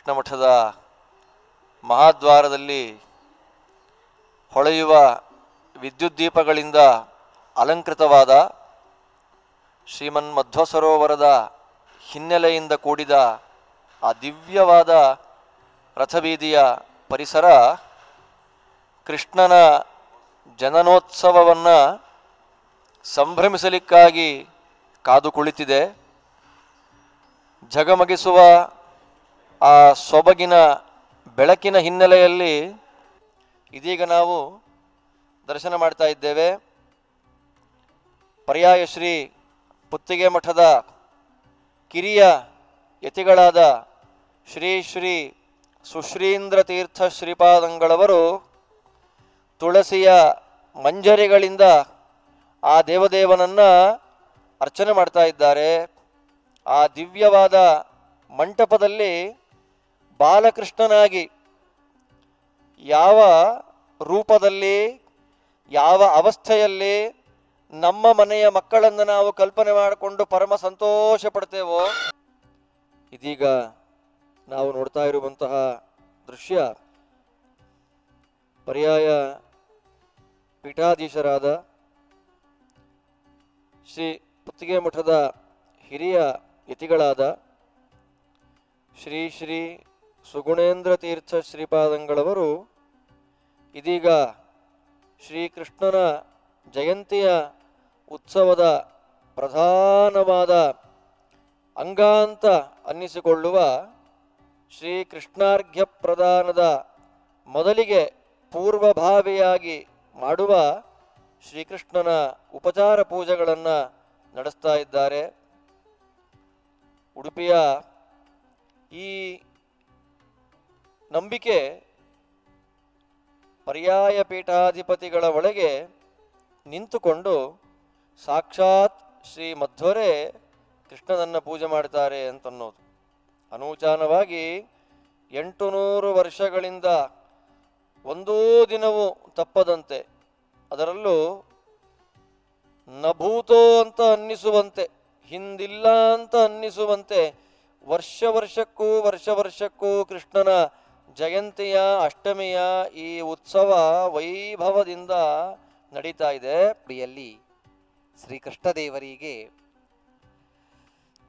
ಕೃಷ್ಣಮಠದ ಮಹಾದ್ವಾರದಲ್ಲಿ ಹೊಳೆಯುವ ವಿದ್ಯುತ್ ದೀಪಗಳಿಂದ ಅಲಂಕೃತವಾದ ಶ್ರೀಮನ್ ಮಧ್ವ ಸರೋವರದ ಹಿನ್ನೆಲೆಯಿಂದ ಕೂಡಿದ ಆ ದಿವ್ಯವಾದ ರಥಬೀದಿಯ ಪರಿಸರ ಕೃಷ್ಣನ ಜನನೋತ್ಸವವನ್ನು ಸಂಭ್ರಮಿಸಲಿಕ್ಕಾಗಿ ಕಾದು ಕುಳಿತಿದೆ. ಝಗಮಗಿಸುವ ಆ ಸೊಬಗಿನ ಬೆಳಕಿನ ಹಿನ್ನೆಲೆಯಲ್ಲಿ ಇದೀಗ ನಾವು ದರ್ಶನ ಮಾಡ್ತಾ ಇದ್ದೇವೆ. ಪರ್ಯಾಯ ಶ್ರೀ ಪುತ್ತಿಗೆ ಮಠದ ಕಿರಿಯ ಯತಿಗಳಾದ ಶ್ರೀ ಶ್ರೀ ಸುಶ್ರೀಂದ್ರ ತೀರ್ಥ ಶ್ರೀಪಾದಂಗಳವರು ತುಳಸಿಯ ಮಂಜರಿಗಳಿಂದ ಆ ದೇವದೇವನನ್ನು ಅರ್ಚನೆ ಮಾಡ್ತಾ ಇದ್ದಾರೆ. ಆ ದಿವ್ಯವಾದ ಮಂಟಪದಲ್ಲಿ ಬಾಲಕೃಷ್ಣನಾಗಿ ಯಾವ ರೂಪದಲ್ಲಿ ಯಾವ ಅವಸ್ಥೆಯಲ್ಲಿ ನಮ್ಮ ಮನೆಯ ಮಕ್ಕಳನ್ನು ನಾವು ಕಲ್ಪನೆ ಮಾಡಿಕೊಂಡು ಪರಮ ಸಂತೋಷ ಪಡ್ತೇವೋ, ಇದೀಗ ನಾವು ನೋಡ್ತಾ ಇರುವಂತಹ ದೃಶ್ಯ ಪರ್ಯಾಯ ಪೀಠಾಧೀಶರಾದ ಶ್ರೀ ಪುತ್ತಿಗೆ ಮಠದ ಹಿರಿಯ ಯತಿಗಳಾದ ಶ್ರೀ ಶ್ರೀ ಸುಗುಣೇಂದ್ರ ತೀರ್ಥ ಶ್ರೀಪಾದಂಗಳವರು ಇದೀಗ ಶ್ರೀಕೃಷ್ಣನ ಜಯಂತಿಯ ಉತ್ಸವದ ಪ್ರಧಾನವಾದ ಅಂಗ ಅಂತ ಅನ್ನಿಸಿಕೊಳ್ಳುವ ಶ್ರೀಕೃಷ್ಣಾರ್ಘ್ಯ ಪ್ರದಾನದ ಮೊದಲಿಗೆ ಪೂರ್ವಭಾವಿಯಾಗಿ ಮಾಡುವ ಶ್ರೀಕೃಷ್ಣನ ಉಪಚಾರ ಪೂಜೆಗಳನ್ನು ನಡೆಸ್ತಾ ಇದ್ದಾರೆ. ಉಡುಪಿಯ ಈ ನಂಬಿಕೆ ಪರ್ಯಾಯ ಪೀಠಾಧಿಪತಿಗಳ ಒಳಗೆ ನಿಂತುಕೊಂಡು ಸಾಕ್ಷಾತ್ ಶ್ರೀ ಮಧ್ವರೇ ಕೃಷ್ಣನನ್ನು ಪೂಜೆ ಮಾಡ್ತಾರೆ ಅಂತನ್ನೋದು. ಅನೂಚಾನವಾಗಿ 800 ವರ್ಷಗಳಿಂದ ಒಂದೂ ದಿನವೂ ತಪ್ಪದಂತೆ, ಅದರಲ್ಲೂ ನಭೂತೋ ಅಂತ ಅನ್ನಿಸುವಂತೆ, ಹಿಂದಿಲ್ಲ ಅಂತ ಅನ್ನಿಸುವಂತೆ ವರ್ಷ ವರ್ಷಕ್ಕೂ ಕೃಷ್ಣನ ಜಯಂತಿಯ ಅಷ್ಟಮಿಯ ಈ ಉತ್ಸವ ವೈಭವದಿಂದ ನಡೀತಾ ಇದೆ. ಯಲ್ಲಿ ಶ್ರೀಕೃಷ್ಣದೇವರಿಗೆ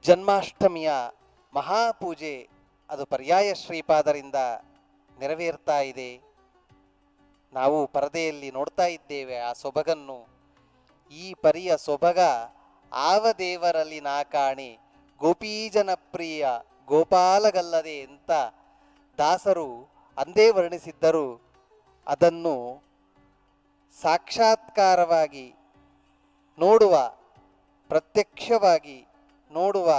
ಜನ್ಮಾಷ್ಟಮಿಯ ಮಹಾಪೂಜೆ ಅದು ಪರ್ಯಾಯ ಶ್ರೀಪಾದರಿಂದ ನೆರವೇರ್ತಾ ಇದೆ. ನಾವು ಪರದೆಯಲ್ಲಿ ನೋಡ್ತಾ ಇದ್ದೇವೆ ಆ ಸೊಬಗನ್ನು. ಈ ಪರಿಯ ಸೊಬಗ ಆವ ದೇವರಲ್ಲಿ ನಾ ಕಾಣೆ, ಗೋಪೀಜನಪ್ರಿಯ ಗೋಪಾಲಗಲ್ಲದೆ ಅಂತ ದಾಸರು ಅಂದೇ ವರ್ಣಿಸಿದ್ದರು. ಅದನ್ನು ಸಾಕ್ಷಾತ್ಕಾರವಾಗಿ ನೋಡುವ, ಪ್ರತ್ಯಕ್ಷವಾಗಿ ನೋಡುವ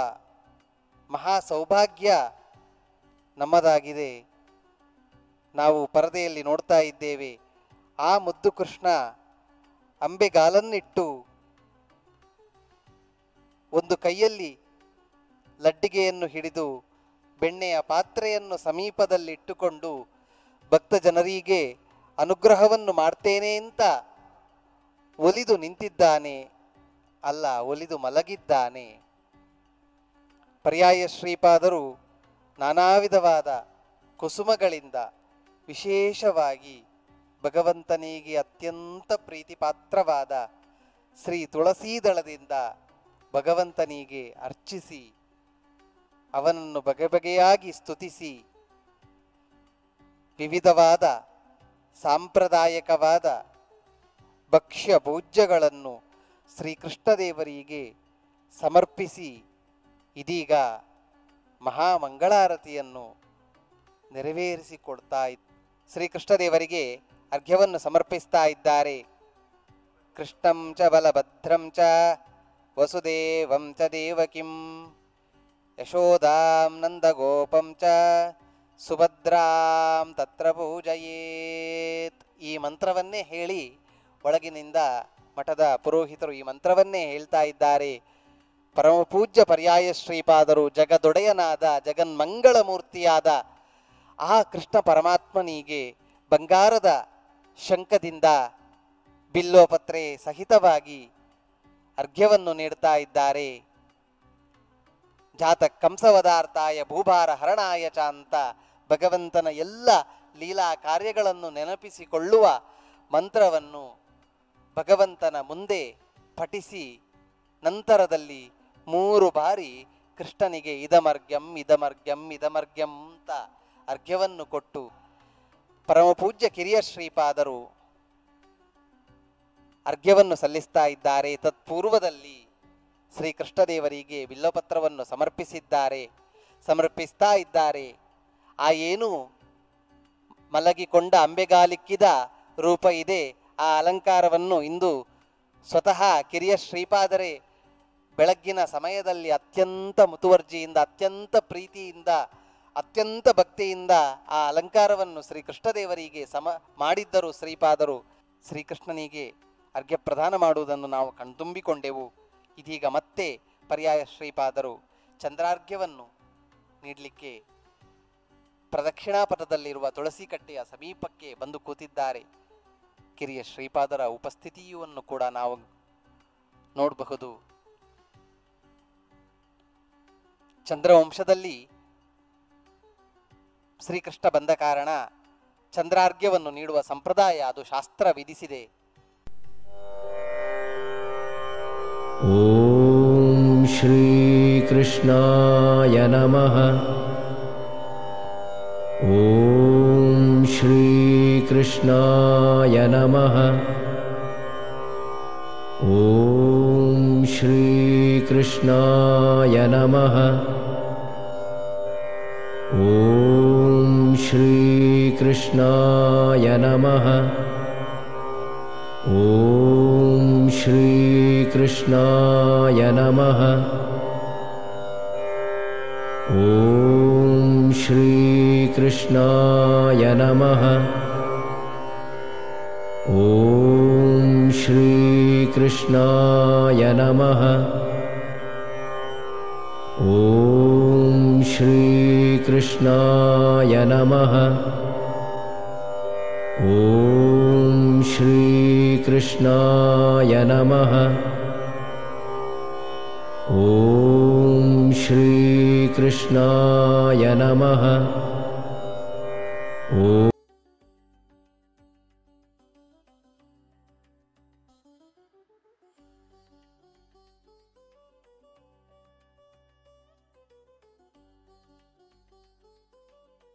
ಮಹಾ ಸೌಭಾಗ್ಯ ನಮ್ಮದಾಗಿದೆ. ನಾವು ಪರದೆಯಲ್ಲಿ ನೋಡ್ತಾ ಇದ್ದೇವೆ ಆ ಮುದ್ದು ಕೃಷ್ಣ ಅಂಬೆಗಾಲನ್ನಿಟ್ಟು ಒಂದು ಕೈಯಲ್ಲಿ ಲಡ್ಡಿಗೆಯನ್ನು ಹಿಡಿದು ಬೆಣ್ಣೆಯ ಪಾತ್ರೆಯನ್ನು ಸಮೀಪದಲ್ಲಿಟ್ಟುಕೊಂಡು ಭಕ್ತ ಜನರಿಗೆ ಅನುಗ್ರಹವನ್ನು ಮಾಡ್ತೇನೆ ಅಂತ ಒಲಿದು ನಿಂತಿದ್ದಾನೆ, ಅಲ್ಲ ಒಲಿದು ಮಲಗಿದ್ದಾನೆ. ಪರ್ಯಾಯ ಶ್ರೀಪಾದರು ನಾನಾ ವಿಧವಾದ ಕುಸುಮಗಳಿಂದ ವಿಶೇಷವಾಗಿ ಭಗವಂತನಿಗೆ ಅತ್ಯಂತ ಪ್ರೀತಿಪಾತ್ರವಾದ ಶ್ರೀ ತುಳಸೀದಳದಿಂದ ಭಗವಂತನಿಗೆ ಅರ್ಚಿಸಿ ಅವನನ್ನು ಬಗೆಬಗೆಯಾಗಿ ಸ್ತುತಿಸಿ ವಿವಿಧವಾದ ಸಾಂಪ್ರದಾಯಿಕವಾದ ಭಕ್ಷ್ಯ ಭೋಜ್ಯಗಳನ್ನು ಶ್ರೀಕೃಷ್ಣದೇವರಿಗೆ ಸಮರ್ಪಿಸಿ ಇದೀಗ ಮಹಾಮಂಗಳಾರತಿಯನ್ನು ನೆರವೇರಿಸಿಕೊಡ್ತಾ ಶ್ರೀಕೃಷ್ಣದೇವರಿಗೆ ಅರ್ಘ್ಯವನ್ನು ಸಮರ್ಪಿಸ್ತಾ ಇದ್ದಾರೆ. ಕೃಷ್ಣಂ ಚ ಬಲಭದ್ರಂ ಚ ವಸುದೇವಂ ಚ ದೇವಕಿಂ ಯಶೋದಾಂ ನಂದಗೋಪಂ ಚ ಸುಭದ್ರಾಂ ತತ್ರ ಪೂಜಯೇತ್. ಈ ಮಂತ್ರವನ್ನೇ ಹೇಳಿ ಒಳಗಿನಿಂದ ಮಠದ ಪುರೋಹಿತರು ಈ ಮಂತ್ರವನ್ನೇ ಹೇಳ್ತಾ ಇದ್ದಾರೆ. ಪರಮಪೂಜ್ಯ ಪರ್ಯಾಯ ಶ್ರೀಪಾದರು ಜಗದೊಡೆಯನಾದ ಜಗನ್ಮಂಗಳ ಮೂರ್ತಿಯಾದ ಆ ಕೃಷ್ಣ ಪರಮಾತ್ಮನಿಗೆ ಬಂಗಾರದ ಶಂಖದಿಂದ ಬಿಲ್ಲೋಪತ್ರೆ ಸಹಿತವಾಗಿ ಅರ್ಘ್ಯವನ್ನು ನೀಡ್ತಾ ಇದ್ದಾರೆ. ಜಾತ ಕಂಸವದಾರ್ಥಾಯ ಭೂಭಾರ ಹರಣಾಯ ಚ ಅಂತ ಭಗವಂತನ ಎಲ್ಲ ಲೀಲಾ ಕಾರ್ಯಗಳನ್ನು ನೆನಪಿಸಿಕೊಳ್ಳುವ ಮಂತ್ರವನ್ನು ಭಗವಂತನ ಮುಂದೆ ಪಠಿಸಿ ನಂತರದಲ್ಲಿ 3 ಬಾರಿ ಕೃಷ್ಣನಿಗೆ ಇದಮರ್ಗ್ಯಂ ಇದಮರ್ಗ್ಯಂ ಇದಮರ್ಗ್ಯಂ ಅಂತ ಅರ್ಘ್ಯವನ್ನು ಕೊಟ್ಟು ಪರಮಪೂಜ್ಯ ಕಿರಿಯ ಶ್ರೀಪಾದರು ಅರ್ಘ್ಯವನ್ನು ಸಲ್ಲಿಸ್ತಾ ಇದ್ದಾರೆ. ತತ್ಪೂರ್ವದಲ್ಲಿ ಶ್ರೀಕೃಷ್ಣದೇವರಿಗೆ ಬಿಲ್ಲಪತ್ರವನ್ನು ಸಮರ್ಪಿಸ್ತಾ ಇದ್ದಾರೆ. ಆ ಏನು ಮಲಗಿಕೊಂಡ ಅಂಬೆಗಾಲಿಕ್ಕಿದ ರೂಪ ಇದೆ, ಆ ಅಲಂಕಾರವನ್ನು ಇಂದು ಸ್ವತಃ ಕಿರಿಯ ಶ್ರೀಪಾದರೇ ಬೆಳಗ್ಗಿನ ಸಮಯದಲ್ಲಿ ಅತ್ಯಂತ ಮುತುವರ್ಜಿಯಿಂದ, ಅತ್ಯಂತ ಪ್ರೀತಿಯಿಂದ, ಅತ್ಯಂತ ಭಕ್ತಿಯಿಂದ ಆ ಅಲಂಕಾರವನ್ನು ಶ್ರೀಕೃಷ್ಣದೇವರಿಗೆ ಮಾಡಿದ್ದರು ಶ್ರೀಪಾದರು. ಶ್ರೀಕೃಷ್ಣನಿಗೆ ಅರ್ಘ್ಯ ಪ್ರದಾನ ಮಾಡುವುದನ್ನು ನಾವು ಕಣ್ತುಂಬಿಕೊಂಡೆವು. ಇದೀಗ ಮತ್ತೆ ಪರ್ಯಾಯ ಶ್ರೀಪಾದರು ಚಂದ್ರಾರ್ಘ್ಯವನ್ನು ನೀಡಲಿಕ್ಕೆ ಪ್ರದಕ್ಷಿಣಾಪಥದಲ್ಲಿರುವ ತುಳಸಿ ಕಟ್ಟೆಯ ಸಮೀಪಕ್ಕೆ ಬಂದು ಕೂತಿದ್ದಾರೆ. ಕಿರಿಯ ಶ್ರೀಪಾದರ ಉಪಸ್ಥಿತಿಯನ್ನು ಕೂಡ ನಾವು ನೋಡಬಹುದು. ಚಂದ್ರವಂಶದಲ್ಲಿ ಶ್ರೀಕೃಷ್ಣ ಬಂದ ಕಾರಣ ಚಂದ್ರಾರ್ಘ್ಯವನ್ನು ನೀಡುವ ಸಂಪ್ರದಾಯ ಅದು ಶಾಸ್ತ್ರ ವಿಧಿಸಿದೆ. ಓಂ ಶ್ರೀ ಕೃಷ್ಣಾಯ ನಮಃ. ಓಂ ಶ್ರೀ ಕೃಷ್ಣಾಯ ನಮಃ. ಓಂ ಶ್ರೀ ಕೃಷ್ಣಾಯ ನಮಃ. ಓಂ ಶ್ರೀ ಕೃಷ್ಣಾಯ ನಮಃ. ಓಂ ಶ್ರೀ ಕೃಷ್ಣಾಯ ನಮಃ. ಓಂ ಶ್ರೀ ಕೃಷ್ಣಾಯ ನಮಃ. ಓಂ ಶ್ರೀ ಕೃಷ್ಣಾಯ ನಮಃ. ಓಂ ಶ್ರೀ ಕೃಷ್ಣಾಯ ನಮಃ. ಓಂ ಶ್ರೀ ಕೃಷ್ಣಾಯ ನಮಃ. ಓಂ ಶ್ರೀ ಕೃಷ್ಣಾಯ ನಮಃ.